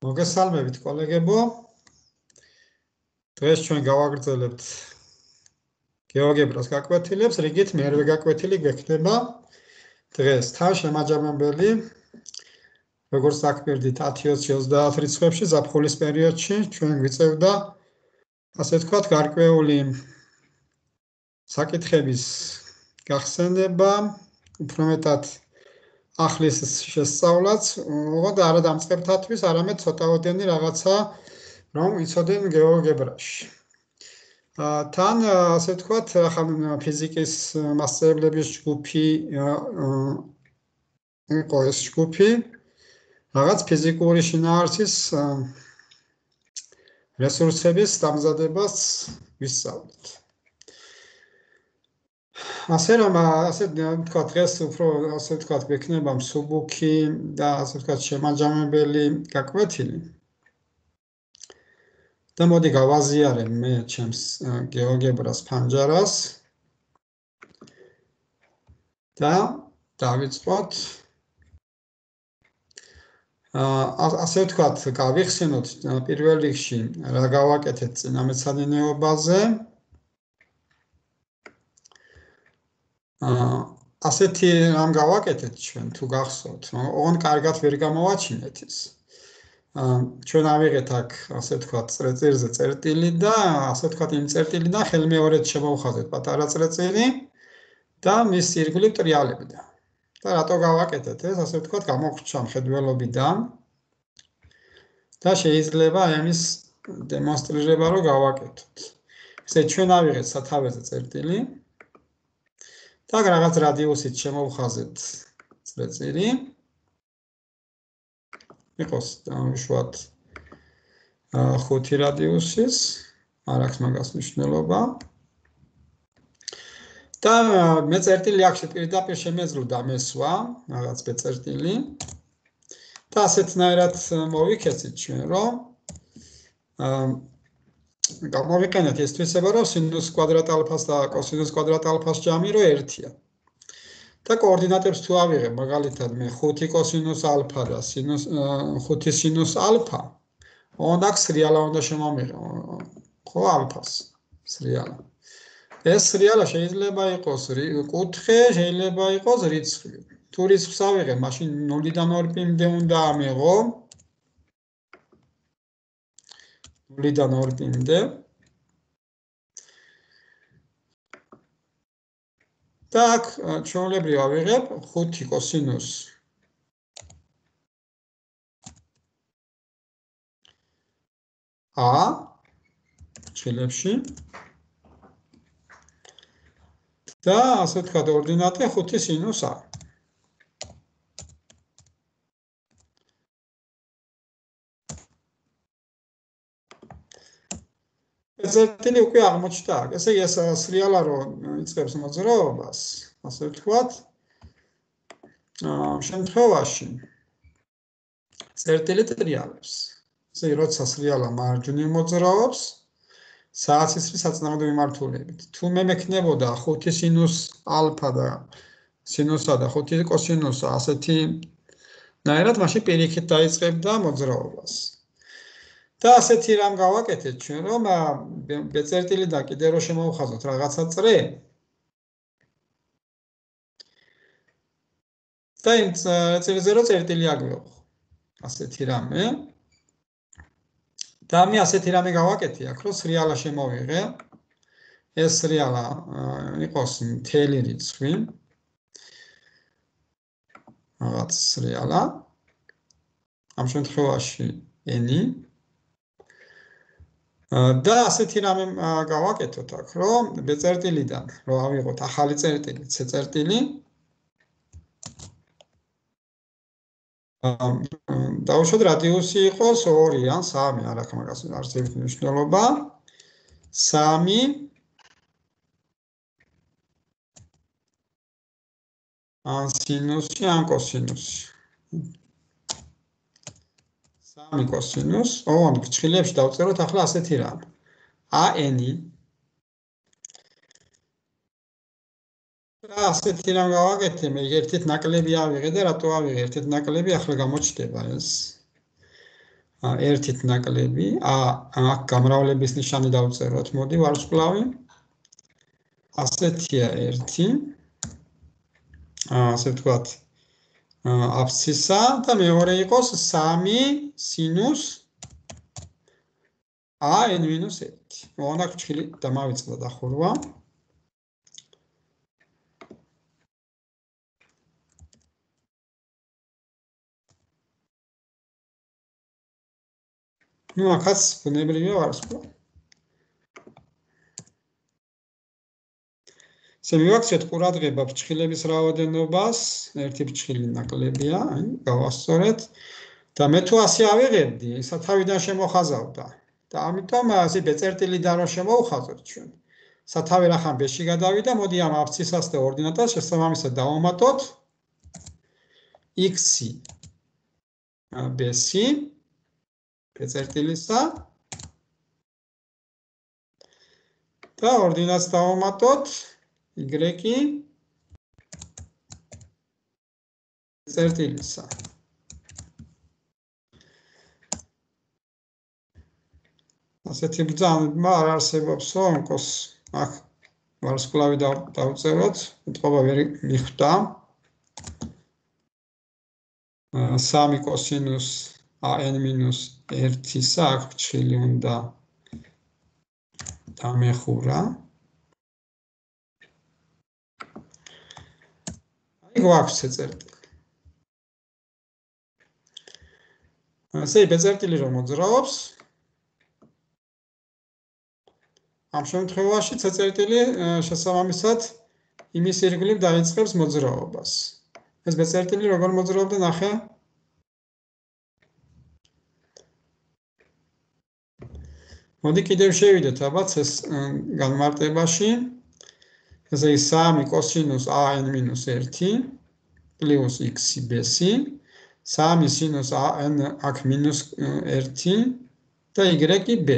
მოგესალმებით კოლეგებო. დღეს ჩვენ გავაგრძელებთ გეოგებრას გაკვეთილებს, რიგით მერვე გაკვეთილი გვექნება დღეს თან შემაჯამებელი, როგორც დაკვირდით 10-30 რიცხვებში ზაფხულის პერიოდში ჩვენ გვიწევდა ასე ვთქვათ გარკვეული საკითხების გახსენება, უფრო მეტად ახლის შესწავლაც, ოღონდ არა დამწყებთათვის, არამედ ცოტაოდენი რაღაცა რომ იცოდნენ გეოგებრაში. თან ასე ვთქვათ, ახლა ფიზიკის მასწავლებლების ჯგუფი იყო ეს ჯგუფი, რაღაც ფიზიკური შინაარსის რესურსების დამზადებას ვისწავლეთ. ასე რომ ასე ვთქვათ, დღეს უფრო ასე ვთქვათ, გვექნება მსუბუქი და ასე ვთქვათ, შემაჯამებელი გაკვეთილი. და მოდი გავაზიარე მე ჩემს გეოგებრას ფანჯარას და დავიწყოთ ასე ვთქვათ, გავიხსენოთ პირველ რიგში რა გავაკეთეთ წინამეცადინეობაზე. ასეთი რამ გავაკეთეთ ჩვენ თუ გახსოვთ, ოღონდ კარგად ვერ გამოვაჩინეთ ის. ჩვენ ავიღეთ აქ ასე ვთქვათ წრეწირზე წერტილი და ასე ვთქვათ იმ წერტილიდან ხელმეორედ შემოვხაზეთ პატარა წრეწირი და მის ირგვლივ ტრიალებდა. და რატო გავაკეთეთ ეს, ასე ვთქვათ, გამოგვჭა მხედველობიდან და შეიძლება ამის დემონსტრირება რომ გავაკეთოთ. ესე ჩვენ ავიღეთ სათავეზე წერტილი და რაღაც რადიუსით შემოვხაზეთ წრეწირი. იყოს უშუალოდ 5 რადიუსის, არ აქვს მაგას მნიშვნელობა. და მე წერტილი აქ პირდაპირ შემეძლო დამესვა, რაღაც წერტილი. და ასეთნაირად მოვიქეცით ჩვენ, რომ გამოვიყენეთ ეს თვისება, რომ სინუს კვადრატ ალფას და კოსინუს კვადრატ ალფას ჯამი რო ერთია. და კოორდინატებს თუ ავიღებ, მაგალითად მე 5 კოსინუს ალფა და 5 სინუს ალფა, ოღონდ აქ სრიალა უნდა შემომიღო, ხო, ალფას სრიალა. ეს სრიალა შეიძლება იყოს კუთხე, შეიძლება იყოს რიცხვი. თუ რიცხვს ავიღებ, მაშინ 0-დან 2 პიმდე უნდა ამიღო. 0-დან 2 პიმდე. და აქ ჩვეულებრივ ავიღებ 5 კოსინუს a ჩილებში და ასე ვთქვათ ორდინატე 5 სინუს a. წერტილი უკვე აღმოჩნდა. ესე იგი ეს სრიალა რო იწყებს მოძრაობას, ასე ვთქვათ, შემთხვევაში წერტილი ტრიალებს. ესე იგი როცა სრიალა მარჯვნივ მოძრაობს, საათისრის საწინააღმდეგო მიმართულებით. თუ მე მექნებოდა 5 სინუს ალფა და სინუსა და 5 კოსინუსა ასეთი ნაირად, მაშინ პირიქით დაიწყებდა მოძრაობას. და ასეთი რამ გავაკეთეთ ჩვენ, რომ წერტილიდან კიდე რო შემოვხაზოთ რაღაცა წრე და იმ წრეზე რო წერტილი აგვეყო. ასეთი რამე. და მე ასეთი რამე გავაკეთე აქ, რომ სრიალა შემოვიღე. ეს სრიალა იყოს მთელი რიცხვი. რაღაც სრიალა. ამ შემთხვევაში n-ი. და ასეთი რამე გავაკეთოთ აქ, რომ წერტილიდან რო ავიღოთ ახალი წერტილი, c წერტილი. დავუშვათ რადიუსი იყოს 2 ან 3, არ აქვს მაგას არც ერთი მნიშვნელობა. 3 ან სინუსი ან კოსინუსი. 3 კოსინუს, ოღონდ ფრჩხილებში დავწეროთ ახლა ასეთი რამ. a-n-ი. და ასეთი რამ გავაკეთე, მე ერთით ნაკლები ავიღე და რატო ავიღე ერთით ნაკლები, ახლა გამოჩნდება ეს. ერთით ნაკლები, აქ გამრავლების ნიშანი დავწეროთ, მოდი ვარსკვლავი. ასეთია 1, ასე ვთქვათ, აბსცისა და მეორე იყოს 3 სინუს n-1. მოანა ფრჩხილი დამავიწყდა დახურვა. ნუ ახაც ბუნებრივია ვარსკვლავი. ესე მივაქციოთ ყურადღება ფრჩხილების რაოდენობას, ერთი ფრჩხილი ნაკლებია, გავასწორეთ და მე თუ ასე ავიღებდი, სათავიდან შემოხაზავდა. და ამიტომ ასე ბეწერტილიდან რომ შემოუხაზოთ ჩვენ. სათავე რახან ბეში გადავიდა, მოდი ამ აბსცისას და ორდინატას შესაბამისად დავამატოთ x-ი b-ში ბეწერტილისა და ორდინატს დავამატოთ y-ი ბეწერტილისა. ასეთი ბრძანება არ არსებობსო, ამკოს აქ ვარსკვლავი დავწეროთ, ეთყობა ვერ მიხვდა. 3 კოსინუს n-1-ისა აქ ფრჩხილი უნდა დამეხურა. აი გვაქვს წერტილი. ასე ბეწერტილი რომ მოძრაობს, ამ შემთხვევაში წერტილი შესაბამისად იმის ირგვლივ დაიწყებს მოძრაობას. ეს ბეწერტილი როგორ მოძრაობდა ნახე? მოდი კიდევ შევიდეთ ალბათ ეს განმარტებაში. ესე იგი 3 კოსინუს n-1 პლუს x-ი b-ში, 3 სინუს n აქ მინუს 1 და y-ი b.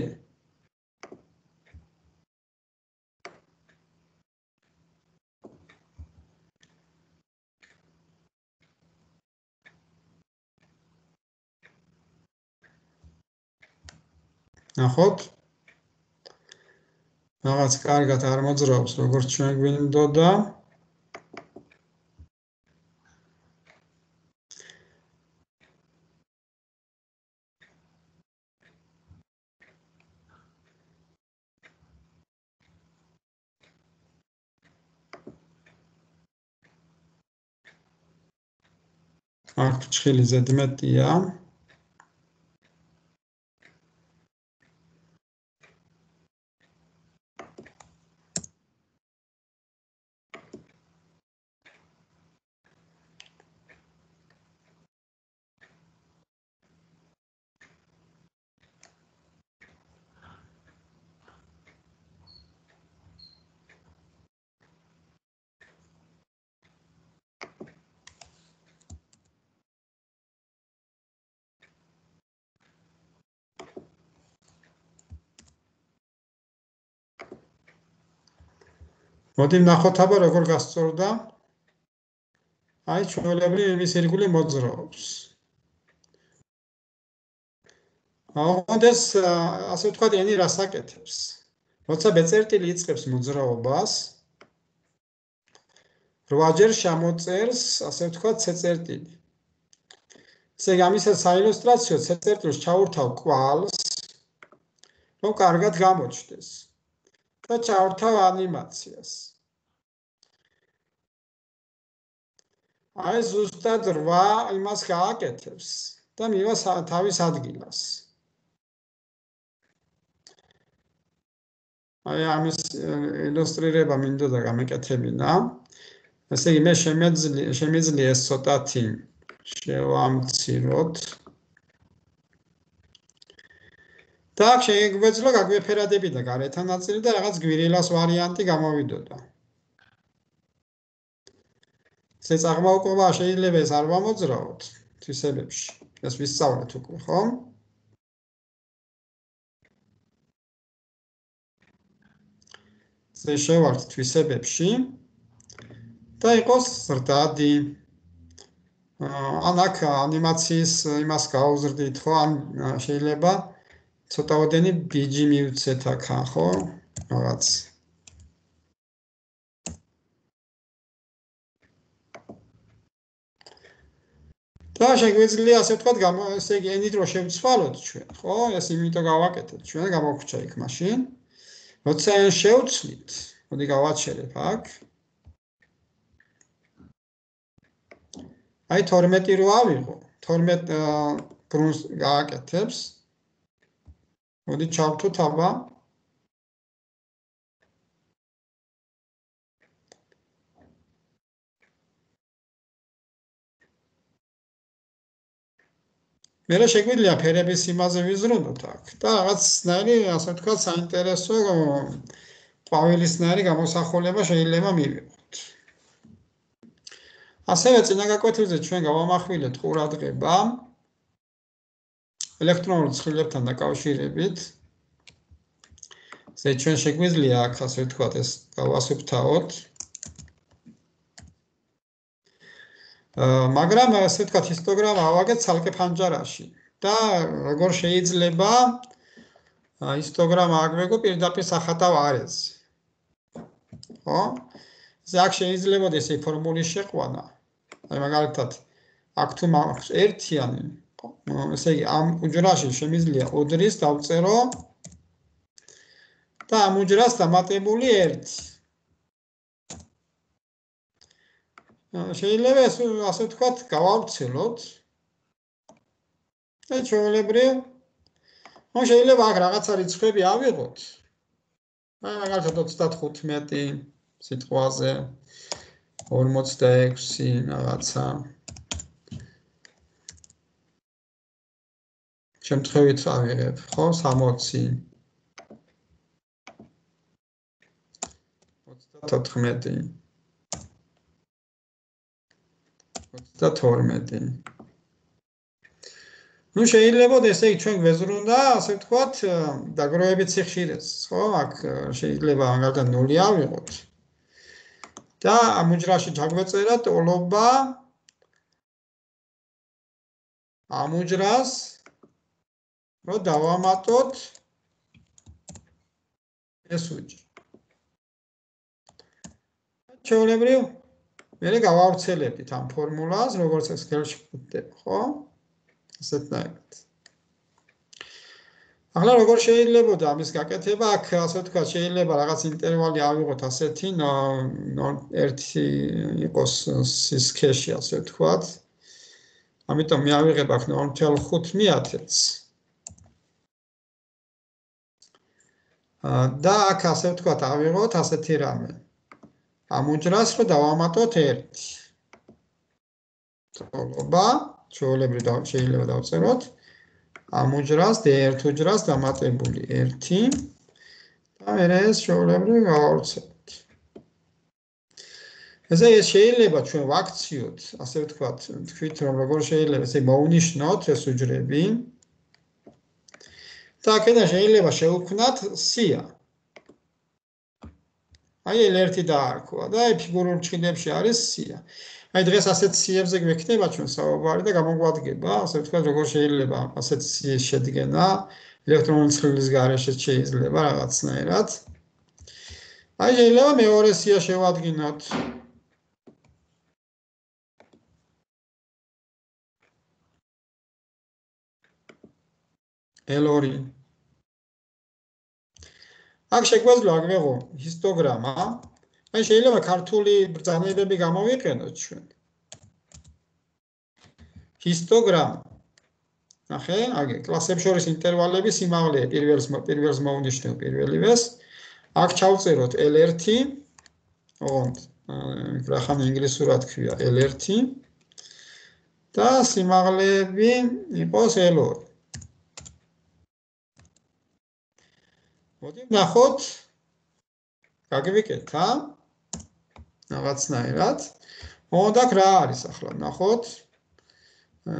ნახოთ. რაღაც კარგად არ მოძრაობს, როგორც ჩვენ გვინდოდა. აქ ფრჩხილი ზედმეტია. მოდი ვნახოთ აბა როგორ გასწორდა. აი ჩვეულებრივ იმის ირგვლივ მოძრაობს. ოღონდ ეს ასე ვთქვათ n-ი რას აკეთებს? როცა ბეწერტილი იწყებს მოძრაობას, 8-ჯერ შემოწერს, ასე ვთქვათ, წერტილი. ესე იგი ამისა საილუსტრაციო წერტილს ჩაურთავ კვალს, რომ კარგად გამოჩნდეს. და ჩავრთავ ანიმაციას. აი ზუსტად 8 იმას გააკეთებს და მივა თავის ადგილას. აი ამის ილუსტრირება მინდოდა გამეკეთებინა. ესე იგი მე შემიძლია ეს ცოტათი შევამციროთ. და აქ შეგვეძლო გაგვეფერადებინა გარეთა ნაწილი და რაღაც გვირილას ვარიანტი გამოვიდოდა. ეს აღმაუყობა შეიძლება ეს არ ვამოძრაოთ თვისებებში. ეს ვისწავლეთ უკვე, ხო? ეს შევართ თვისებებში და იყოს ზრდადი. ან აქ ანიმაციის იმას გაუზრდით, ხო? ან შეიძლება ცოტაოდენი ბიჯი მივცეთ აქ, ხო? რაღაც. და შეგვიძლია ასე ვთქვათ, ესე იგი ენით რო შევცვალოთ ჩვენ, ხო? ეს იმიტომ გავაკეთეთ, ჩვენ გამოგვრჩა იქ მაშინ. როცა n შევცვლით, მოდი გავაჩერებ აქ. აი 12 რო ავიღო, 12 ბრუნს გააკეთებს. მოდი ჩავთოთ აბა. მერე შეგვიძლია ფერების იმაზე ვიზრუნოთ აქ და რაღაცნაირი, ასე ვთქვათ, საინტერესო ყვავილისნაირი გამოსახულება შეიძლება მივიღოთ. ასევე წინა გაკვეთილზე ჩვენ გავამახვილეთ ყურადღება ელექტრონულ ცხვრილებთან დაკავშირებით. ჩვენ შეგვიძლია აქ, ასე ვთქვათ, ეს გავასუფთავოთ. მაგრამ ასე ვთქვათ, ჰისტოგრამა ავაგეთ ცალკე ფანჯარაში და როგორ შეიძლება ჰისტოგრამა აგვეგო პირდაპირ სახატავ არეზე. ხო? აქ შეიძლება ესე ფორმულის შეყვანა. აი მაგალითად, აქ თუ მაქვს ერთიანი, ესე იგი ამ უჯრაში შემიძლია ოდრის დავწერო და ამ უჯრას დამატებული 1. შეიძლება ეს ასე ვთქვათ, გავავრცელოთ. და ჩვეულებრივ შეიძლება აქ რაღაცა რიცხვები ავიღოთ. აი მაგალითად 35 სიტყვაზე 46 რაღაცა. შემთხვევით ავიღებ, ხო, 60 34 32. ნუ შეიძლება ესე იგი ჩვენ გვეზრუნდა, ასე ვთქვათ, დაგროვებით სიხშირეს, ხო? აქ შეიძლება მაგალითად 0 ავიღოთ. და ამ უჯრაში ჩაგვეწერა ტოლობა ამ უჯრას რო დავამატოთ ეს უჯრა. ჩვეულებრივ მერე გავავრცელებთ ამ ფორმულას, როგორც ეს ხელში გვხვდება, ხო? ასეთნაირად. ახლა როგორ შეიძლება ამის გაკეთება, აქ ასე ვთქვათ, შეიძლება რაღაც ინტერვალი ავიღოთ ასეთი 1 იყოს სისქეში, ასე ვთქვათ. ამიტომ მე ავიღებ აქ 0.5-ს. და აქ ასე ვთქვათ, ავიღოთ ასეთი რამე. ამ უჯრას რო დავამატოთ 1. ტოლობა, ჩვეულებრივ შეიძლება დავწეროთ ამ უჯრას D1 უჯრას დამატებული 1 და მერე ეს ჩვეულებრივ გავავრცელოთ. ესე ეს შეიძლება ჩვენ ვაქციოთ, ასე ვთქვათ, თქვით რომ როგორ შეიძლება ესე მოვნიშნოთ ეს უჯრები. და აქედან შეიძლება შევქმნათ სია. აი L1 დაარქვა და აი ფიგურულ ჭიდებში არის სია. აი დღეს ასეთ სიებზე გვექნება ჩვენ საუბარი და გამოგვადგება, ასე ვთქვათ, როგორ შეიძლება ასეთ სიის შედგენა ელექტრონული ცხრილის გარეშე შეიძლება რაღაცნაირად. აი შეიძლება მეორე სია შევადგინოთ. L2. აქ შეგვეძლო აგვეღო ჰისტოგრამა. აი შეიძლება ქართული ბრძანებები გამოვიყენოთ ჩვენ. ჰისტოგრამა. ნახე, აგე კლასებს შორის ინტერვალები სიმაღლეა პირველს მოვნიშნებ პირველივეს. აქ ჩავწეროთ L1. ოღონდ რახან ინგლისურად ქვია L1 და სიმაღლეები იყოს L2. მოდი ნახოთ. გაგვიკეთა რაღაცნაირად. მოდა რა არის ახლა ნახოთ.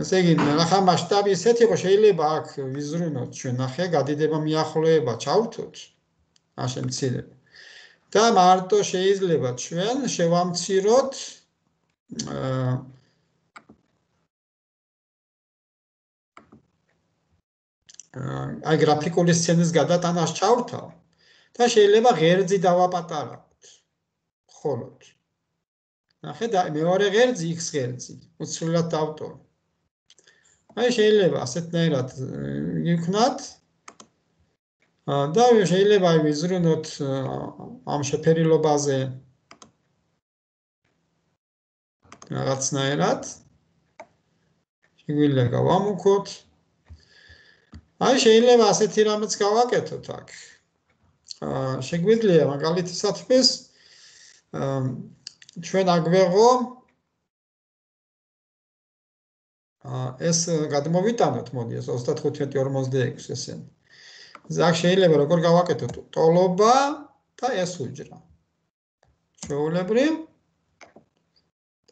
ესე იგი, ნახა მასშტაბი ისეთი იყო, შეიძლება აქ ვიზრუნოთ ჩვენ, ნახე, გადიდება მიახლოება ჩავთოთ. ასე მცირე. და მარტო შეიძლება ჩვენ შევამციროთ აი გრაფიკული სცენის გადატანას ჩავრთავ და შეიძლება ღერძი დავაპატარავოთ. ხოლოდ ნახეთ, მეორე ღერძი x ღერძი უცვლელად დავტოვ. აი შეიძლება ასეთნაირად ვიქნათ და შეიძლება ვიზრუნოთ ამ შეფერილობაზე რაღაცნაირად. შეგვიძლია გავამუქოთ. აი შეიძლება ასეთი რამეც გავაკეთოთ აქ. შეგვიძლია მაგალითისათვის ჩვენ აგვეღო ეს გადმოვიტანოთ, მოდი ეს 35-46 ესენი. აქ შეიძლება როგორ გავაკეთოთ ტოლობა და ეს უჯრა. ჩვეულებრივ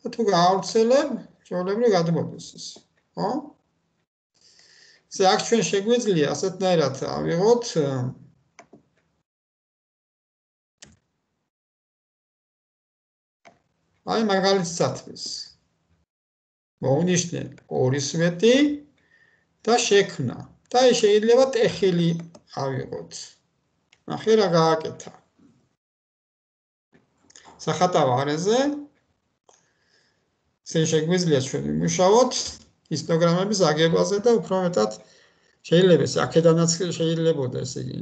და თუ გავავრცელებ, ჩვეულებრივ გადმოდის ეს. ხო? აქ ჩვენ შეგვიძლია ასეთნაირად ავიღოთ აი მაგალითისათვის მოვნიშნე 2/7 და შექმნა და შეიძლება ტეხილი ავიღოთ. ნახე რა გააკეთა. სახატავ არეზე შეგვიძლია ჩვენ ვიმუშაოთ ჰისტოგრამების აგებაზე და უფრო მეტად შეიძლება აქედანაც შეიძლებოდა ესე იგი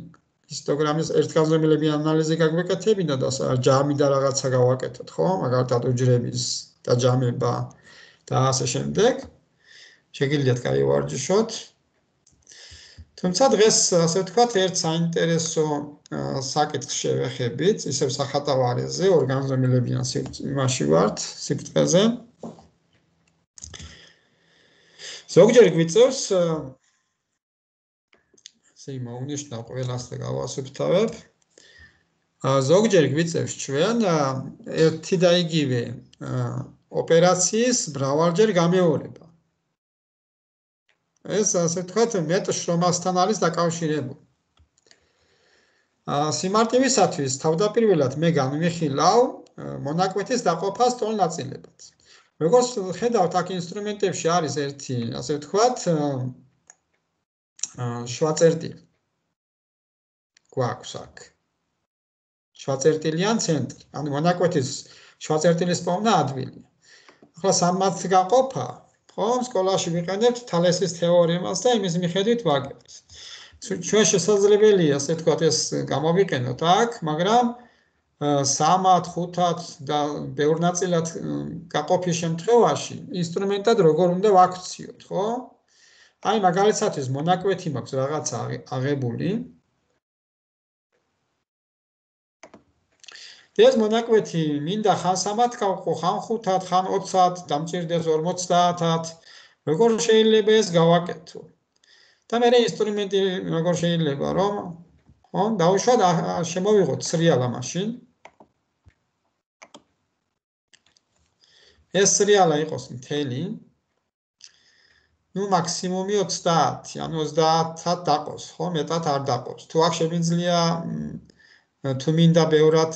ჰისტოგრამის ერთგანზომილებიანი ანალიზი გაგვეკეთებინა და ჯამი და რაღაცა გავაკეთოთ, ხო? მაგალითად უჯრების დაჯამება და ასე შემდეგ. შეგიძლიათ გაივარჯიშოთ. თუმცა დღეს ასე ვთქვათ, ერთ საინტერესო საკითხს შევეხებით, ისევ სახატავ არეზე, ორგანზომილებიან იმაში ვართ, სიბრტყეზე. ზოგჯერ გვიწევს ესე მოვნიშნავ ყველას და გავასუფთავებ. ზოგჯერ გვიწევს ჩვენ ერთი და იგივე ოპერაციის მრავალჯერ გამეორება. ეს ასე ვთქვათ, მეტ შრომასთან არის დაკავშირებული. სიმარტივისათვის თავდაპირველად მე განვიხილავ მონაკვეთის დაყოფას ტოლ ნაწილებად. როგორც ხედავთ, აქ ინსტრუმენტებში არის ერთი, ასე ვთქვათ, შვაწერტილი. გვაქვს აქ. შვაწერტილიან ცენტრი. ანუ მონაკვეთის შვაწერტილის პოვნა ადვილია. ახლა სამმაც გაყოფა, ხო, სკოლაში ვიყენებთ თალესის თეორემას და იმის მიხედვით ვაგებთ. ჩვენ შესაძლებელია, ასე ვთქვათ, ეს გამოვიყენოთ აქ, მაგრამ 3-ად, 5-ად და ბევრ ნაწილად გაყოფის შემთხვევაში ინსტრუმენტად როგორ უნდა ვაქციოთ, ხო? აი მაგალითად მონაკვეთი მაქვს რაღაცა აღებული. ეს მონაკვეთი მინდა ხან 3-ად გავყო, ხან 5-ად, ხან 20-ად, დამჭირდეს 50-ად. როგორ შეიძლება ეს გავაკეთო? და მე ინსტრუმენტი როგორ შეიძლება რომ ხო, დავუშვათ შემოვიღოთ სრიალა მაშინ. ეს სრიალა იყოს მთელი. ნუ მაქსიმუმი 30, ანუ 30-ად დაყოს, ხო, მეტად არ დაყოს. თუ აქ შემიძლია თუ მინდა ბევრად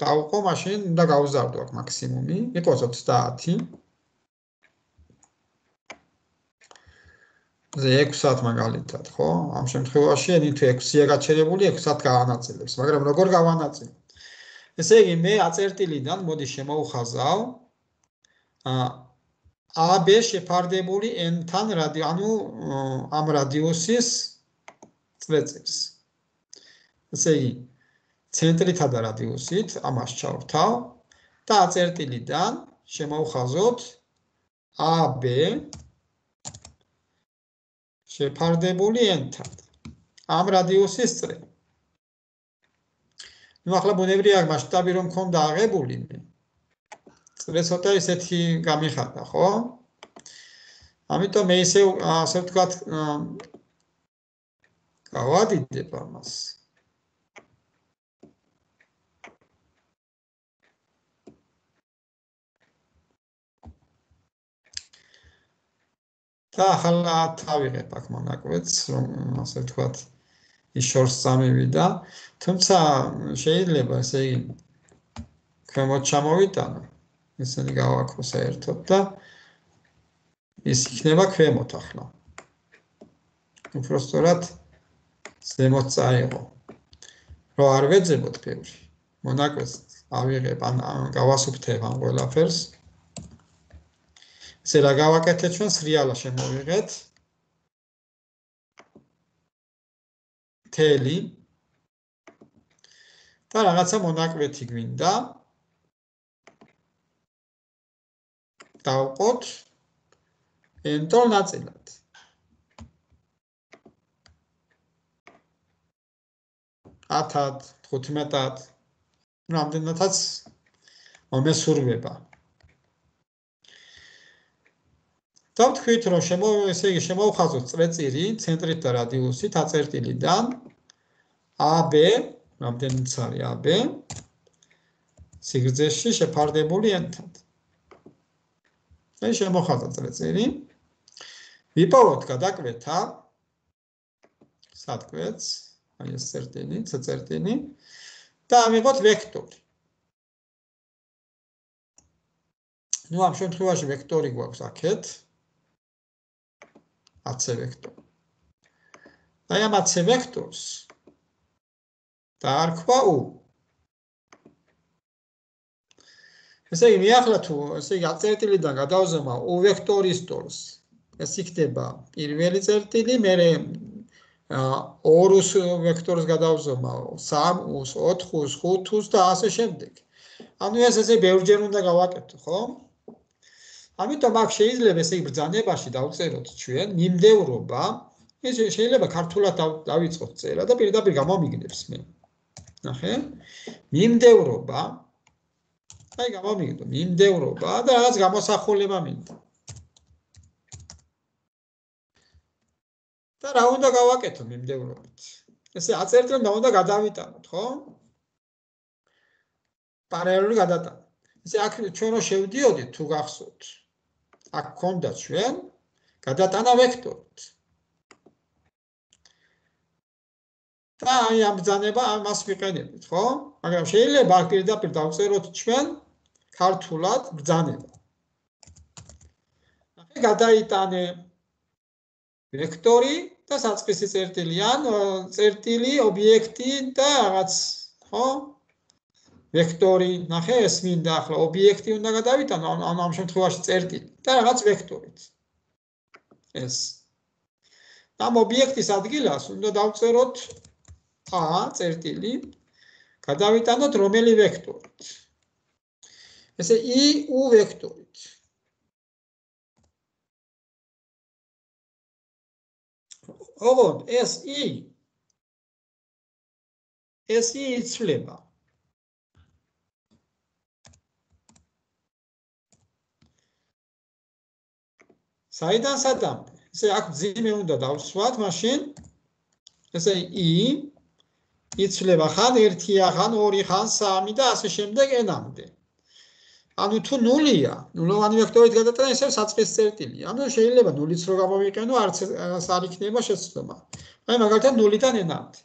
დავყო, მაშინ უნდა გავზარდო აქ მაქსიმუმი, იყოს 30. ზე 6-ად მაგალითად, ხო? ამ შემთხვევაში ნითო 6-ია გაჩერებული, 6-ად გავანაწილებს, მაგრამ როგორ გავანაწილებ? ესე იგი, მე აწერტილიდან მოდი შემოვხაზავ AB შეფარდებული n-თან ანუ ამ რადიუსის წრეწირს. ესე იგი, ცენტრითა და რადიუსით ამას ჩავრთავ და აწერტილიდან შემოვხაზოთ AB შეფარდებული n-თან. ამ რადიუსის წრე. ნუ ახლა ბუნებრივია მასშტაბი რომ მქონდა აღებული, წრე ცოტა ისეთი გამიხატა, ხო? ამიტომ მე ისე ასე ვთქვათ გავადიდებ ამას. და ახლა თავიღებ აქ მონაკვეთს, რომ ასე ვთქვათ ის შორს წამივიდა, თუმცა შეიძლება ესე იგი ქვემოთ ჩამოვიტანო, ესენი გავაქრო საერთოდ და ის იქნება ქვემოთ ახლა. უпроსტորად ზემოთ წაიღო. რო არ ვეძებოთ ბევრი. მონაკვეთს ავიღებ, ან გავასუფთებ ამ ყველაფერს. ესე რა გავაკეთეთ ჩვენ სრიალა შემოვიღეთ. თელი და რაღაცა მონაკვეთი გვინდა. დავყოთ n-თორ ნაწილად. ათად, 15-ად, რამდენადაც მომესურვება. დავთქვით, რომ ესე იგი შემოვხაზოთ წრეწირი ცენტრით და რადიუსით აწერტილიდან AB, რამდენიც არის AB, სიგრძეში შეფარდებული n-თად. ეს შემოვხაზა წრეწირი. ვიპოვოთ გადაკვეთა სათქვეთს, აი ეს წერტილი, C-წერტილი და ამიღოთ ვექტორი. ნუ ამ შემთხვევაში ვექტორი გვაქვს აქეთ. AC ვექტორი. და ამ AC ვექტორს დაარქვა U. ესე იგი მიახლა თუ ესე იგი წერტილიდან გადავზომა U ვექტორის ტოლს. ეს იქნება პირველი წერტილი, მერე 2-ს ვექტორს გადავზომა 3-ს, 4-ს, 5-ს და ასე შემდეგ. ანუ ეს ესე ბევრჯერ უნდა გავაკეთო, ხო? ამიტომ აქ შეიძლება ესე იგი ბრძანებაში დავწეროთ ჩვენ მიმდევრობა, ეს შეიძლება ქართულად დავიწყოთ წერა და პირდაპირ გამომიგნებს მე. ნახე? მიმდევრობა აი გამომიგდო, მიმდევრობა და რაღაც გამოსახულება მინდა. და რა უნდა გავაკეთო მიმდევრობით? ესე აწერტილმა უნდა გადავიტანოთ, ხო? პარალელური გადატანა. ესე აქ ჩვენ რო შევდიოდით თუ გახსოვთ. აქ ქონდა ჩვენ გადატანა ვექტორით. და აი ამ ბრძანება ამას ვიყენებთ, ხო? მაგრამ შეიძლება აქ პირდაპირ დავწეროთ ჩვენ ქართულად ბრძანება. ახლა გადაიტანე ვექტორი და საწყისი წერტილი, ან წერტილი, ობიექტი და რაღაც, ხო? ვექტორი, ნახე, ეს მინდა ახლა ობიექტი უნდა გადავიტანო, ამ შემთხვევაში წერტილი და რაღაც ვექტორით. ეს. ამ ობიექტის ადგილას უნდა დავწეროთ A წერტილი, გადავიტანოთ რომელი ვექტორით. ესე I U ვექტორით. ოღონდ ეს I იცვლება. საიდან სადამდე? ესე აქ ძიმე უნდა დავსვათ, მაშინ ესე I იცვლება ხან 1-ია, ხან 2, ხან 3 და ასე შემდეგ n-მდე. ანუ თუ 0-ია, ნულოვანი ვექტორით გადატანა, ესე საწყის წერტილია. ანუ შეიძლება 0-იც რო გამოვიყენო, არც არ იქნება შეცდომა. აი მაგალითად 0-დან n-მდე.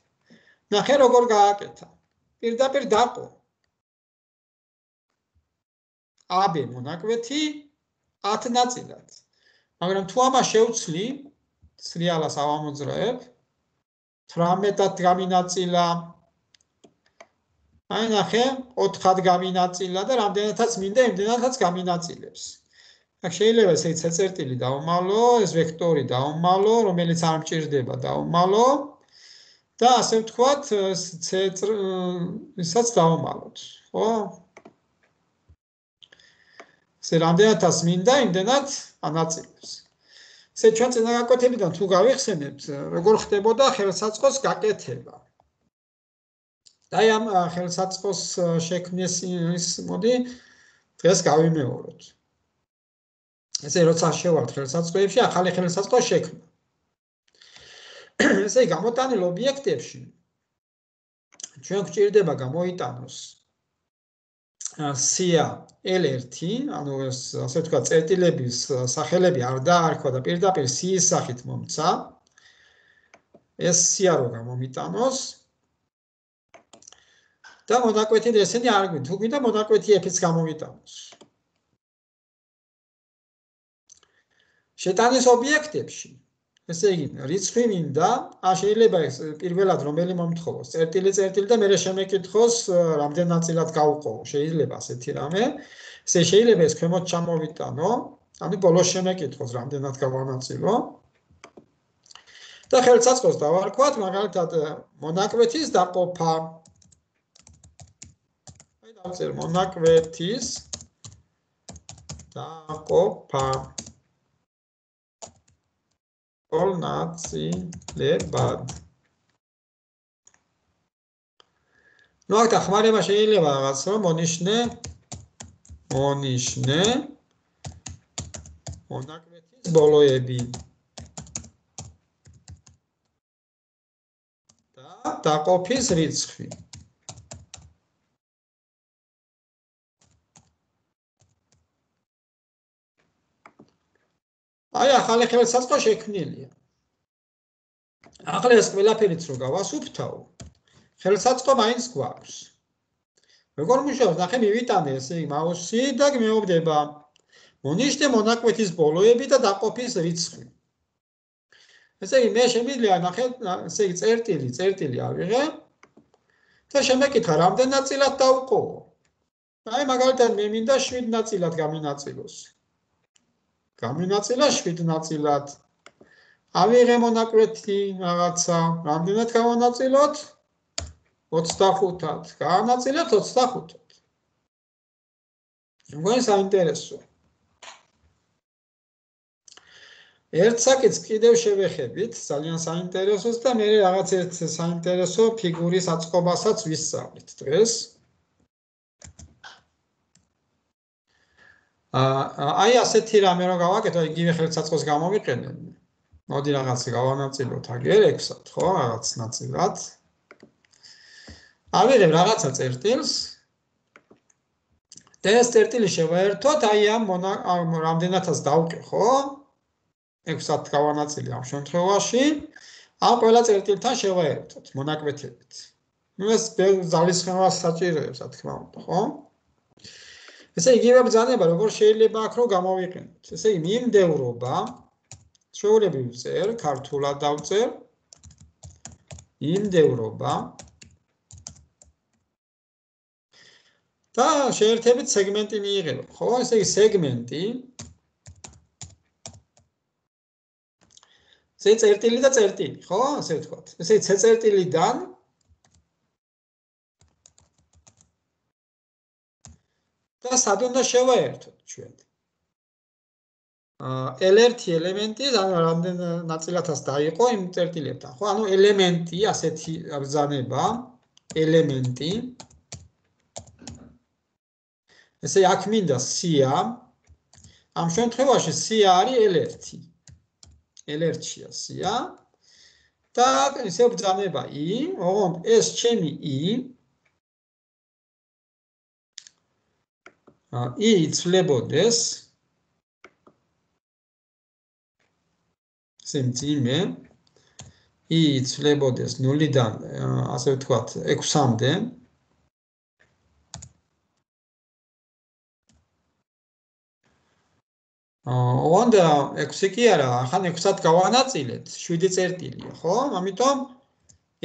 ნახე როგორ გააკეთა. პირდაპირ დაყო. AB მონაკვეთი 10 ნაწილად. მაგრამ თუ ამას შევცლი, სრიალას ავამოძრავებ, 18-ად გამინაწილა, აი ნახე, 4-ად გამინაწილა და რამდენადაც მინდა, იმდენადაც გამინაწილებს. აქ შეიძლება ესე C-წერტილი დავმალო, ეს ვექტორი დავმალო, რომელიც არ მჭირდება დავმალო და ასე ვთქვათ, C-ისაც დავმალოთ, ხო? ესე რამდენადაც მინდა, იმდენად ანაწილებს. ესე ჩვენ წინა გაკვეთებიდან თუ გავიხსენებთ, როგორ ხდებოდა ხელსაწყოს გაკეთება. და ამ ხელსაწყოს შექმნის მოდი დღეს გავიმეოროთ. ესე როცა შევართ ხელსაწყოებში, ახალი ხელსაწყო შექმნა. ესე გამოტანილ ობიექტებში ჩვენ გვჭირდება გამოიტანოს სია L1, ანუ ეს ასე ვთქვათ, წერტილების სახელები არ დაარქვა და პირდაპირ სიის სახით მომცა. ეს სია რო გამომიტანოს და მონაკვეთი ესენი არ გვინდა, თუ გვინდა მონაკვეთი F-იც გამომიტანოს. შეტანის ობიექტებში ესე იგი, რიცხვი მინდა, შეიძლება ეს პირველად რომელი მომთხოვოს, წერტილი და მერე შემეკითხოს, რამდენ ნაწილად გავუყოვო, შეიძლება ასეთი რამე. ესე შეიძლება ეს ქვემოთ ჩამოვიტანო, ანუ ბოლოს შემეკითხოს, რამდენად გავანაწილო. და ხელსაწყოს დავარქვათ, მაგალითად, მონაკვეთის დაყოფა. აი დავწერ მონაკვეთის დაყოფა. all ნაწილებად. ნუ აქ დახმარება შეიძლება რაღაც რომ მონიშნე მონაკვეთის ბოლოები და დაყოფის რიცხვი. აი ახალი ხელსაწყო შექმნილია. ახლა ეს ყველაფერიც რო გავასუფთავო, ხელსაწყო მაინც გვაქვს. როგორ მუშაობს? ნახე, მივიტანე ესე იგი მაუსი და მეუბნება მონიშნე მონაკვეთის ბოლოები და დაყოფის რიცხვი. ესე იგი მე შემიძლია ნახე, ესე იგი წერტილი ავიღე და შემეკითხა რამდენ ნაწილად დავუყოვო. აი მაგალითად მე მინდა 7 ნაწილად გამინაწილოს. გამინაწილა 7 ნაწილად. ავიღე მონაკვეთი რაღაცა, რამდენად გავანაწილოთ? 25-ად. გავანაწილოთ 25-ად. მგონი საინტერესოა. ერთ საკითხს კიდევ შევეხებით, ძალიან საინტერესოს და მე რაღაც ერთ საინტერესო ფიგურის აწყობასაც ვისწავლით დღეს. აი ასეთი რამე რო გავაკეთო, იგივე ხელსაწყოს გამოვიყენე. მოდი რაღაც გავანაწილოთ აგერ 6-ად, ხო, რაღაც ნაწილად. ავიღებ რაღაცა წერტილს. და ეს წერტილი შევაერთოთ, აი ამ რამდენადაც დავყე, ხო? 6-ად გავანაწილე ამ შემთხვევაში. ამ ყველა წერტილთან შევაერთოთ მონაკვეთებით. ნუ ეს ძალისხმევას საჭიროებს, რა თქმა უნდა, ხო? ესე იგივე ბრძანება, როგორ შეიძლება აქ რო გამოვიყენოთ. ესე იგი მიმდევრობა ჩვეულებრივ ვწერ, ქართულად დავწერ. მიმდევრობა და შეერთებით სეგმენტი მიიღება, ხო? ესე იგი სეგმენტი წერტილი და წერტილი, ხო? ასე ვთქვათ. ესე იგი წერტილიდან და სად უნდა შევაერთოთ ჩვენ? L1 ელემენტი, ანუ რამდენ ნაწილადაც დაიყო იმ წერტილებთან, ხო? ანუ ელემენტი, ასეთი ბრძანება, ელემენტი. ესე აქ მინდა C-ა. ამ შემთხვევაში C-ა არის L1. L1-ია C-ა. და ესე ბრძანება I, ოღონდ ეს ჩემი I იცვლებოდეს სიმძიმე იცვლებოდეს 0-დან ასე ვთქვათ 6-მდე ოღონდ 6 კი არა, ახლა 6-ად გავანაწილეთ, 7 წერტილია, ხო? ამიტომ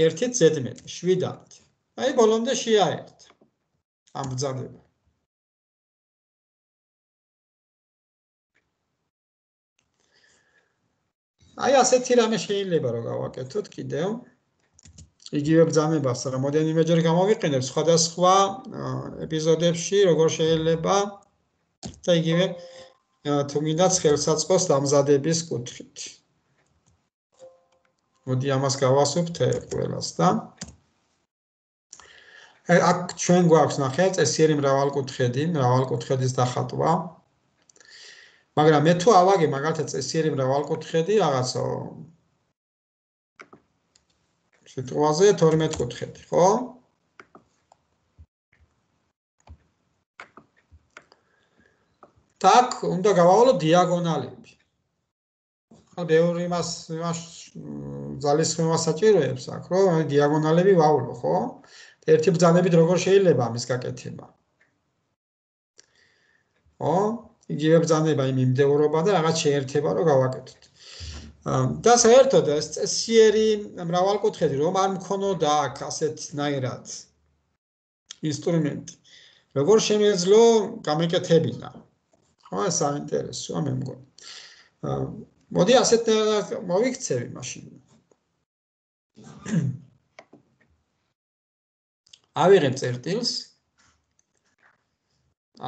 1-ით ზედმეტი, 7-ად. აი ბოლომდე შეაერთ ამ ბრძანება. აი ასეთი რამე შეიძლება რომ გავაკეთოთ კიდევ. იგივე ბრძანებას რამდენიმეჯერ გამოვიყენებ სხვადასხვა ეპიზოდებში, როგორ შეიძლება და იგივე თუ მინდათ ხელსაწყოს დამზადების კუთხით. მოდი ამას გავასუფთე ყველას და აქ ჩვენ გვაქვს ნახე წესიერი მრავალკუთხედის დახატვა. მაგრამ მე თუ ავაგე მაგალითად წესიერი მრავალკუთხედი რაღაცა სიტყვაზე 12 კუთხედი, ხო? так უნდა გავავალო დიაგონალები. ხა ბევრი იმას ძალისხმევას საჭიროებს აქ, რომ დიაგონალები ვავლო, ხო? ერთი ბრძანებით როგორ შეიძლება ამის გაკეთება. ხო? იგივე ბრძანება იმ მიმდევრობა და რაღაც შეერთება რომ გავაკეთოთ. და საერთოდ ეს წესიერი მრავალკუთხედი რომ არ მქონოდა აქ ასეთნაირად ინსტრუმენტი. როგორ შემეძლო გამეკეთებინა? ხო, ეს საინტერესოა მე მგონი. მოდი ასეთნაირად მოვიქცევი მაშინ. ავიღებ წერტილს.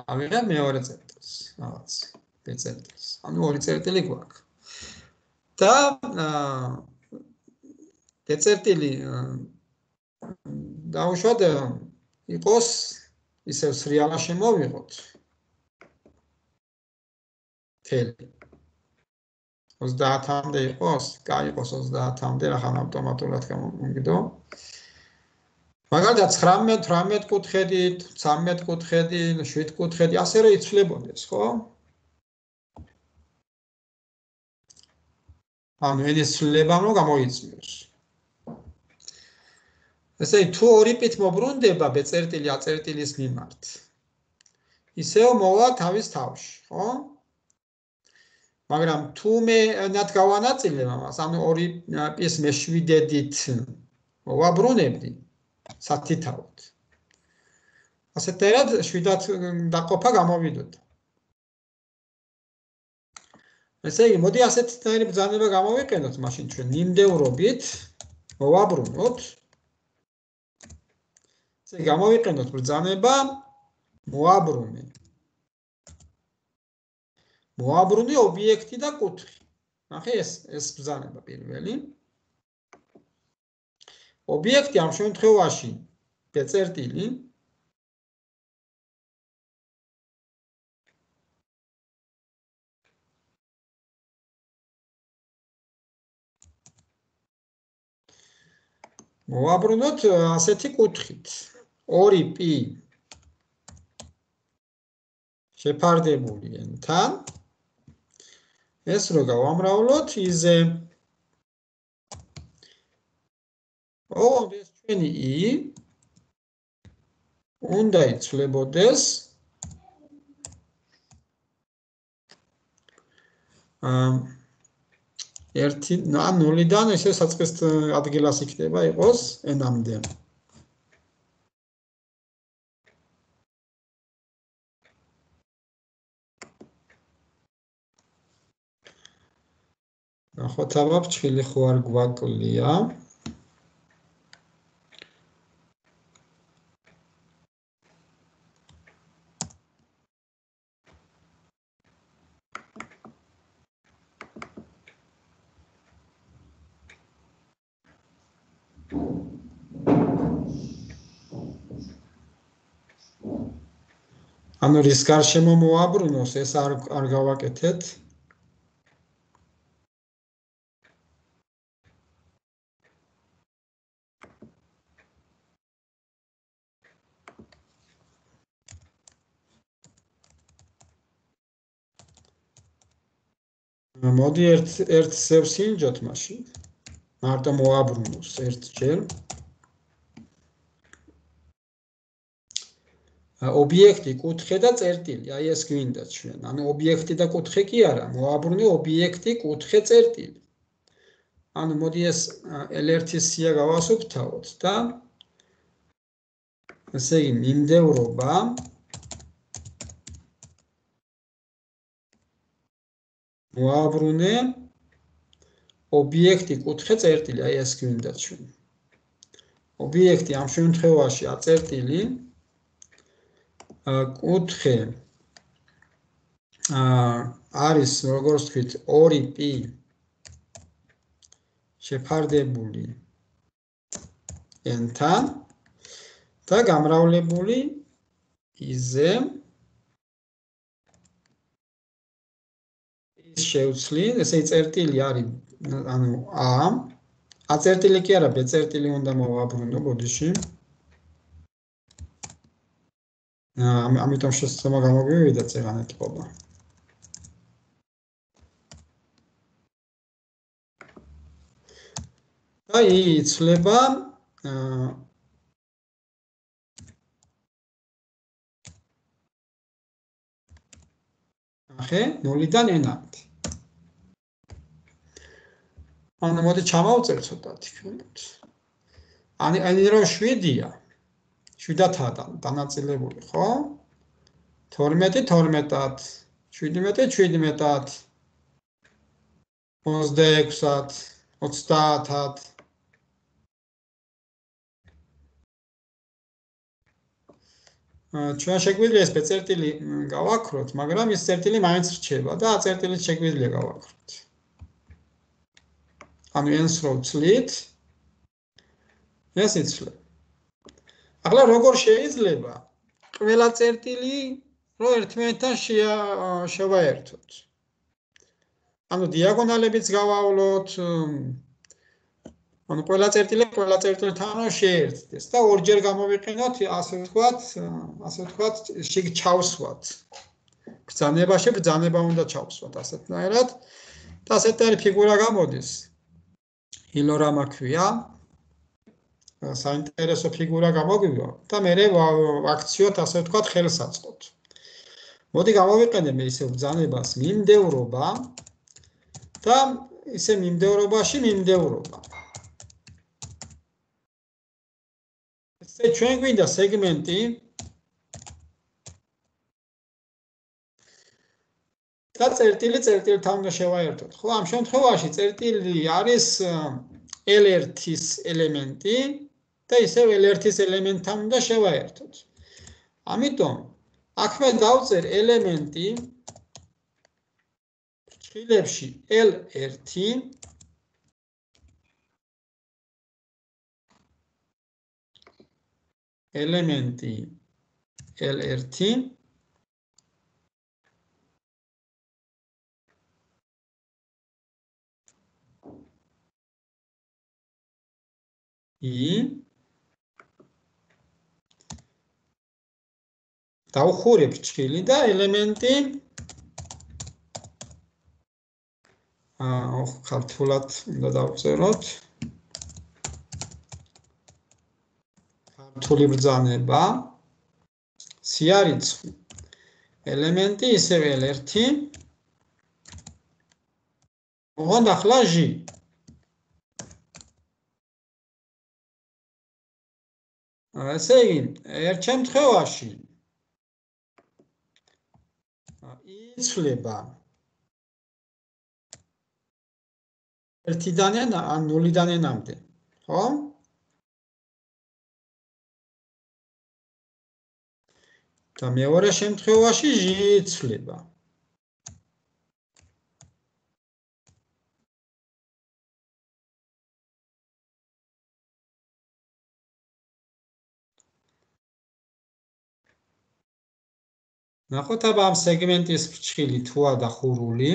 ავიღებ მეორე წერტილს, რაღაც წერტილს. ანუ ორი წერტილი გვაქვს. და წერტილი დაუშვათ იყოს ისევ სრიალა შემოვიღოთ. თელი 30-მდე იყოს, გაიყოს 30-მდე, ახლა ავტომატურად გამომიგდო. მაგალითად 19, 18 კუთხედი, 13 კუთხედი, 7 კუთხედი, ასე რომ იცვლებოდეს, ხო? ანუ ენის ცვლილება რომ გამოიწვიოს. ესე იგი, თუ ორი პით მობრუნდება ბ-წერტილი ა-წერტილის მიმართ, ისევ მოვა თავის თავში, ხო? მაგრამ თუ მე ნად გავანაწილებ ამას, ანუ ორი პის მე7-დით მოვაბრუნებდი სათითაოდ. ასეთერად 7-დან დაყოფა გამოვიდოდა. ესე იგი, მოდი ასეთნაირი ბრძანება გამოვიყენოთ, მაშინ ჩვენ მიმდევრობით მოვაბრუნოთ. ესე იგი, გამოვიყენოთ ბრძანება მოაბრუნე. მოაბრუნე ობიექტი და კუთხე. ნახე ეს ბრძანება პირველი. ობიექტი ამ შემთხვევაში ბ-წერტილი მოვაბრუნოთ ასეთი კუთხით. 2π შეფარდებული n-თან. ეს რო გავამრავლოთ i-ზე. ეს ჩვენი i უნდა იცვლებოდეს ერთი, ან 0-დან ესე საწყის ადგილას იქნება იყოს n-მდე. ნახოთ აბა ფრჩხილი ხო არ გვაკლია. ანუ რის გარშემო მოაბრუნოს, ეს არ გავაკეთეთ. მოდი ერთ ზევს ინჯოთ მაშინ. მარტო მოაბრუნოს ერთჯერ. ობიექტი, კუთხე და წერტილი, აი ეს გვინდა ჩვენ. ანუ ობიექტი და კუთხე კი არა, მოაბრუნე ობიექტი, კუთხე, წერტილი. ანუ მოდი ეს L1-ის სია გავასუფთავოთ და ესე იგი, მიმდევრობა მოაბრუნე ობიექტი, კუთხე, წერტილი, აი ეს გვინდა ჩვენ. ობიექტი ამ შემთხვევაში აწერტილი, კუთხე არის, როგორც ვთქვით, 2π შეფარდებული n-თან და გამრავლებული i-ზე შევცვლი, ესე წერტილი არის, ანუ a წერტილი კი არა, b წერტილი უნდა მოვაბრუნო ბოდიში. ამიტომ შესაძლოა გამოვივიდა წეღანეთყობა. და იცვლება ნახე 0-დან n-მდე. ანუ მოდი ჩამავწერ ცოტათი ქვემოთ. ani რომ 7-ია. 7-ად დანაწილებული, ხო? 12 12-ად, 17 17-ად, 26-ად, 30-ად. ჩვენ შეგვიძლია ეს წერტილი გავაქროთ, მაგრამ ეს წერტილი მაინც რჩება და წერტილით შეგვიძლია გავაქროთ. ანუ n-ს რო ვცლით, ეს იცვლება. ახლა როგორ შეიძლება ყველა წერტილი რო ერთმანეთთან შევაერთოთ? ანუ დიაგონალებიც გავავლოთ, ანუ ყველა წერტილთან შეერთდეს და ორჯერ გამოვიყენოთ, ასე ვთქვათ, ჩავსვათ. ბრძანება უნდა ჩავსვათ ასეთნაირად. და ასეთნაირი ფიგურა გამოდის. ჰილორამა ქვია. საინტერესო ფიგურა გამოგვივა და მე ვაქციოთ, ასე ვთქვათ, ხელსაწყოთ. მოდი გამოვიყენებ ისე ბრძანებას მიმდევრობა და ისე მიმდევრობაში მიმდევრობა. ესე ჩვენ გვინდა სეგმენტი და წერტილი წერტილთან უნდა შევაერთოთ. ხო, ამ შემთხვევაში წერტილი არის L1-ის ელემენტი და ისევ L1-ის ელემენტთან უნდა შევაერთოთ. ამიტომ აქ მე დავწერ ელემენტი ფრჩხილებში L1 ელემენტი L1 დავხურებ ფრჩხილი და ელემენტი ქართულად უნდა დავწეროთ. ქართული ბრძანება სიარიცხვი ელემენტი ისევ L1 ოღონდ ახლა J. ესე იგი, ერთ შემთხვევაში იცვლება 1-დან ან 0-დან n-მდე, ხო? და მეორე შემთხვევაში J იცვლება. ნახოთ აბა ამ სეგმენტის ფრჩხილი თუა დახურული.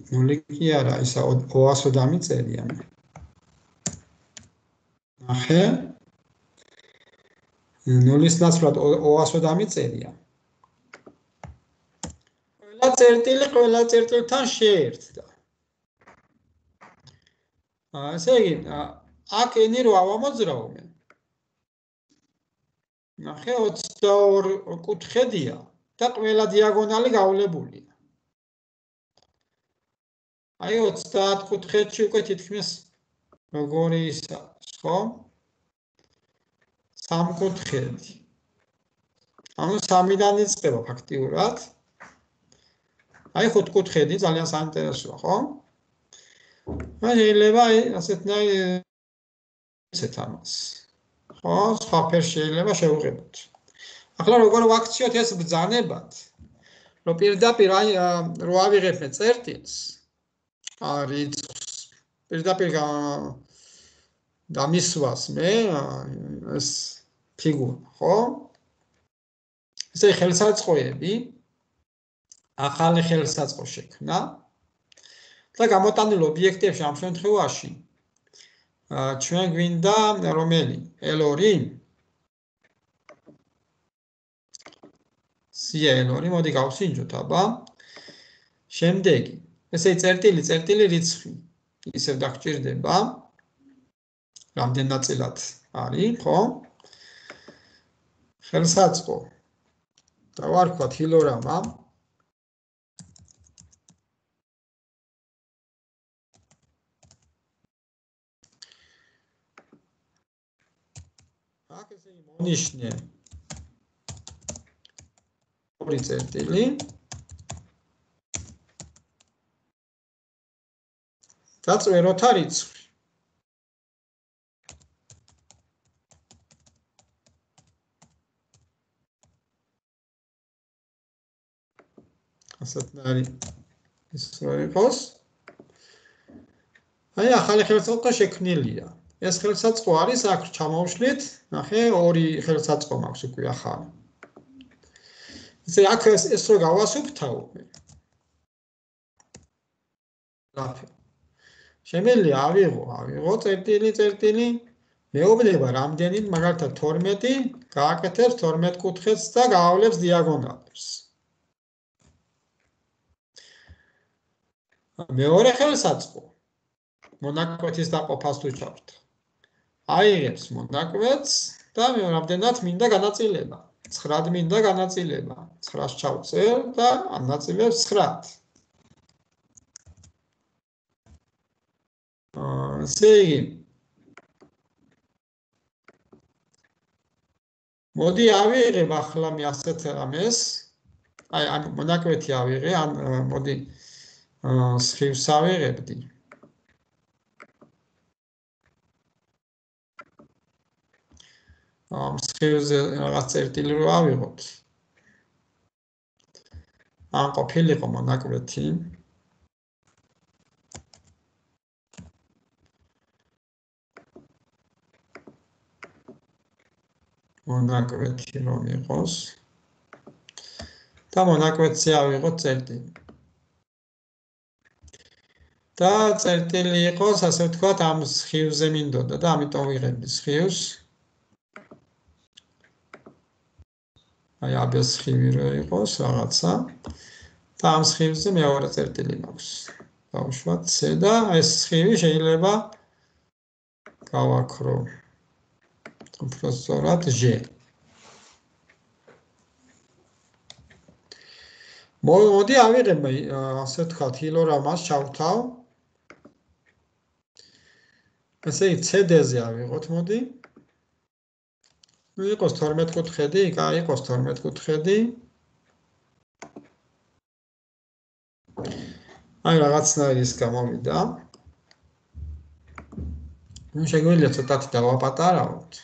ნული კი არა, ისა 200 დამიწერია. ნახე. ნულის ნაცვლად 200 დამიწერია. ყველა წერტილთან შეერთდა. ესე იგი, აქ n-ი რო ავამოძრავმე. ნახე 22 კუთხედია და ყველა დიაგონალი გავლებულია. აი 30 კუთხედში უკვე თითქმის როგორი ისა, ხო? 3 კუთხედი. ანუ 3-დან იწყება ფაქტიურად. აი 5 კუთხედი ძალიან საინტერესოა, ხო? შეიძლება ასეთნაირ ეცეთ ამას. ხო, სხვა ფერს შეიძლება შევღებოთ. ახლა როგორ ვაქციოთ ეს ბრძანებად? რომ პირდაპირ რო ავიღებ წერტილს, რიცხვს, პირდაპირ დამისვას მე ეს ფიგურა, ხო? ესე ხელსაწყოები, ახალი ხელსაწყო შექმნა და გამოტანილ ობიექტებში ამ შემთხვევაში ჩვენ გვინდა რომელი L2 სია L2 მოდი გავსინჯოთ აბა. შემდეგი, ესე წერტილი რიცხვი ისევ დაგჭირდება. რამდენ ნაწილად არის, ხო? ხელსაწყო. დავარქვათ ჰილოგრამა. აქ ესე იგი მონიშნე ორი წერტილი. და წვეროთა რიცხვი. ასეთნაირი ის რო იყოს. აი ახალი ხელსაწყო შექმნილია. ეს ხელსაწყო არის აქ ჩამოვშლით, ნახე, ორი ხელსაწყო მაქვს უკვე ახალი. ისე აქ ეს რო გავასუფთავებ. რაფი. შემიძლია ავიღო წერტილი, მეუბნება რამდენი, მაგალითად 12, გააკეთებს 12 კუთხეს და გაავლებს დიაგონალებს. მეორე ხელსაწყო მონაკვეთის დაყოფას თუ ჩავთ. აიღებს მონაკვეთს და რამდენად მინდა განაწილება. 9-ად მინდა განაწილება. 9-ს ჩავწერ და ანაწილებს 9-ად. ესე იგი მოდი ავიღებ ახლა მე ასეთ რამეს. აი ამ მონაკვეთი ავიღე, ან მოდი სხივს ავიღებდი. სხივზე რაღაც წერტილი რო ავიღოთ. ან ყოფილიყო მონაკვეთი. მონაკვეთი რომ იყოს. და მონაკვეთზე ავიღოთ წერტილი. და წერტილი იყოს, ასე ვთქვათ, ამ სხივზე მინდოდა და ამიტომ ვიღებდი სხივს. აი აბეს სხივი რო იყოს რაღაცა. და ამ სხივზე მეორე წერტილი მაქვს. დავუშვათ C და ეს სხივი შეიძლება გავაქრო. უფრო სწორად G. მოდი ავიღებ ასე ვთქვათ ჰილოგრამას ჩავთავ. ესე იგი CD-ზე ავიღოთ, მოდი. იყოს 12 კუთხედი, იყოს 12 კუთხედი. აი რაღაცნაირი ის გამოვიდა. ნუ შეგვიძლია ცოტათი დავაპატარავოთ.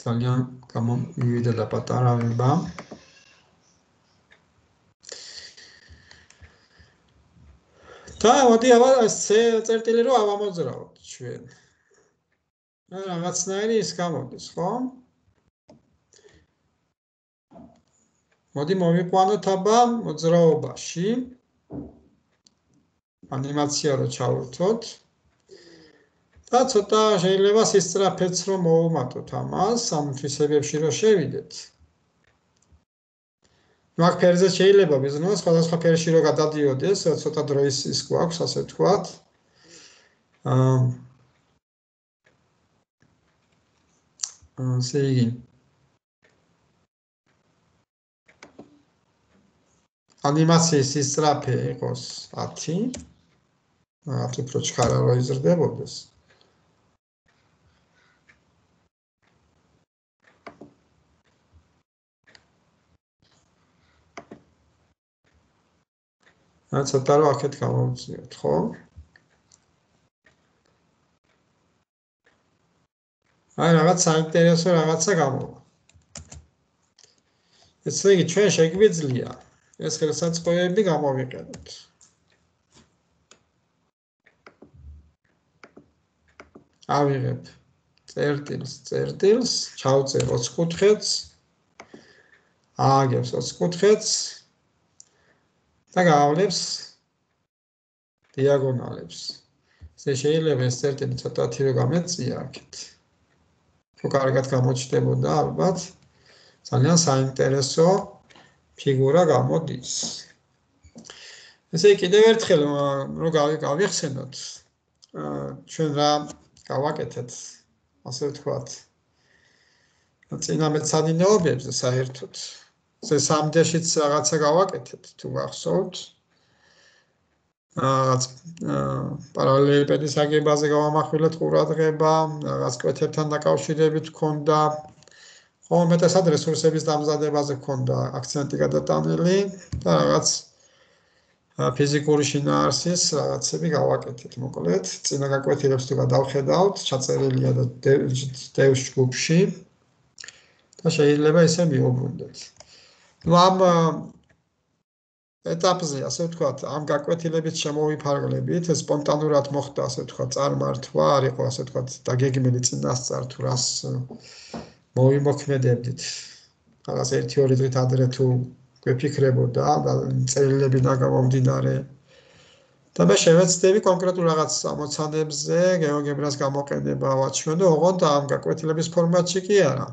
ძალიან გამომივიდა დაპატარავება. და მოდი ეს წერტილი რო ავამოძრავოთ ჩვენ. რაღაცნაირი ის გამოდის, ხო? მოდი მოვიყვანოთ აბა მოძრაობაში. ანიმაცია რო ჩავერთოთ. და ცოტა შეიძლება სისწრაფეც რომ მოუმატოთ ამას, ამ თვისებებში რო შევიდეთ. მაგ ფერზე შეიძლება ბიზნეს სხვადასხვა ფერში რო გადადიოდეს, ცოტა დროის ის გვაქვს, ასე ვთქვათ. ასე იგი. ანიმაციის სისწრაფე იყოს 10. რაღაც უფრო ჩქარა რო იზრდებოდეს. ცოტა რო აქეთ გამოვწიოთ, ხო? აი რაღაც საინტერესო რაღაცა გამოვა. ესე იგი ჩვენ შეგვიძლია ეს ხელსაწყოები გამოვიყენოთ. ავიღებ წერტილს, ჩავწერ 20 კუთხედს, ააგებს 20 კუთხედს და გავავლებს დიაგონალებს. ესე შეიძლება ეს წერტილი ცოტათი რო გამეწია აქეთ. თუ კარგად გამოჩნდებოდა, ალბათ ძალიან საინტერესო ფიგურა გამოდის. ესე კიდევ ერთხელ რომ გავიხსენოთ, ჩვენ რა გავაკეთეთ, ასე ვთქვათ, წინამეცადინეობებზე საერთოდ. ეს სამდეშიც რაღაცა გავაკეთეთ, თუ გახსოვთ. რაღაც პარალელეპედის აგებაზე გავამახვილეთ ყურადღება, რაღაც კვეთებთან დაკავშირებით ჰქონდა, უმეტესად რესურსების დამზადებაზე ჰქონდა აქცენტი გადატანილი და რაღაც ფიზიკური შინაარსის რაღაცები გავაკეთეთ, მოკლედ, წინა გაკვეთილებს თუ გადავხედავთ, ჩაწერილია და დევს ჯგუფში და შეიძლება ისე მიუბრუნდეთ. ნუ ამ ეტაპზე, ასე ვთქვათ, ამ გაკვეთილებით შემოვიფარგლებით, ეს სპონტანურად მოხდა, ასე ვთქვათ, წარმართვა, არ იყო, ასე ვთქვათ, დაგეგმილი წინასწარ თუ რას მოვიმოქმედებდით. რაღაც 1-2 დღით ადრე თუ გვეფიქრებოდა და წერილებიდან გამომდინარე. და მე შევეცდები კონკრეტულ რაღაც ამოცანებზე გეოგებრას გამოყენება ვაჩვენო, ოღონდ ამ გაკვეთილების ფორმატში კი არა.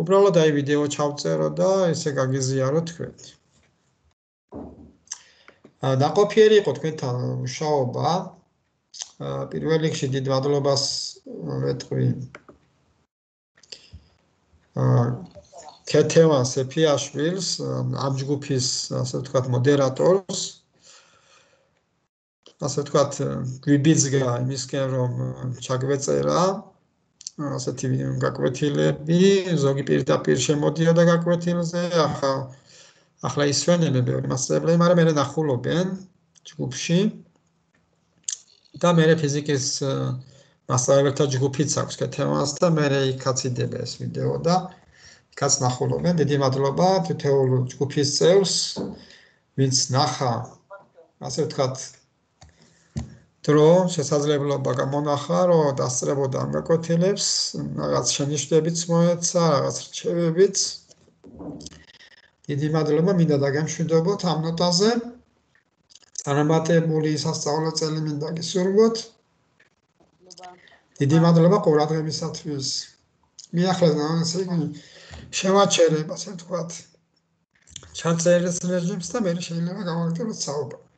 უბრალოდ აი ვიდეო ჩავწერო და ესე გაგიზიარო თქვენ. დაყოფიერი იყო თქვენთან მუშაობა. პირველ რიგში დიდ მადლობას ვეთყვი ქეთევან სეფიაშვილს, ამ ჯგუფის, ასე ვთქვათ, მოდერატორს. ასე ვთქვათ, გვიბიძგა იმისკენ, რომ ჩაგვეწერა ასეთი გაკვეთილები, ზოგი პირდაპირ შემოდიოდა გაკვეთილზე, ახლა ისვენებენ ბევრი მასწავლებელი, მაგრამ მე ნახულობენ ჯგუფში. და მე ფიზიკის მასწავლებელთა ჯგუფიც აქვს ქეთევანს და მე იქაც იდება ეს ვიდეო და იქაც ნახულობენ. დიდი მადლობა თითოეულ ჯგუფის წევრს, ვინც ნახა, ასე ვთქვათ, დრო შესაძლებლობა გამონახა, რომ დასწრებოდა ამ გაკვეთილებს, რაღაც შენიშვნებიც მოეცა, რაღაც რჩევებიც. დიდი მადლობა, მინდა დაგემშვიდობოთ ამ ნოტაზე. წარმატებული სასწავლო წელი მინდა გისურვოთ. დიდი მადლობა ყურადღებისათვის. მიახლდა ასე შევაჩერებ, ასე ვთქვათ, ჩაწერილ რეჟიმს და მე შეიძლება გავაკეთოთ საუბარი.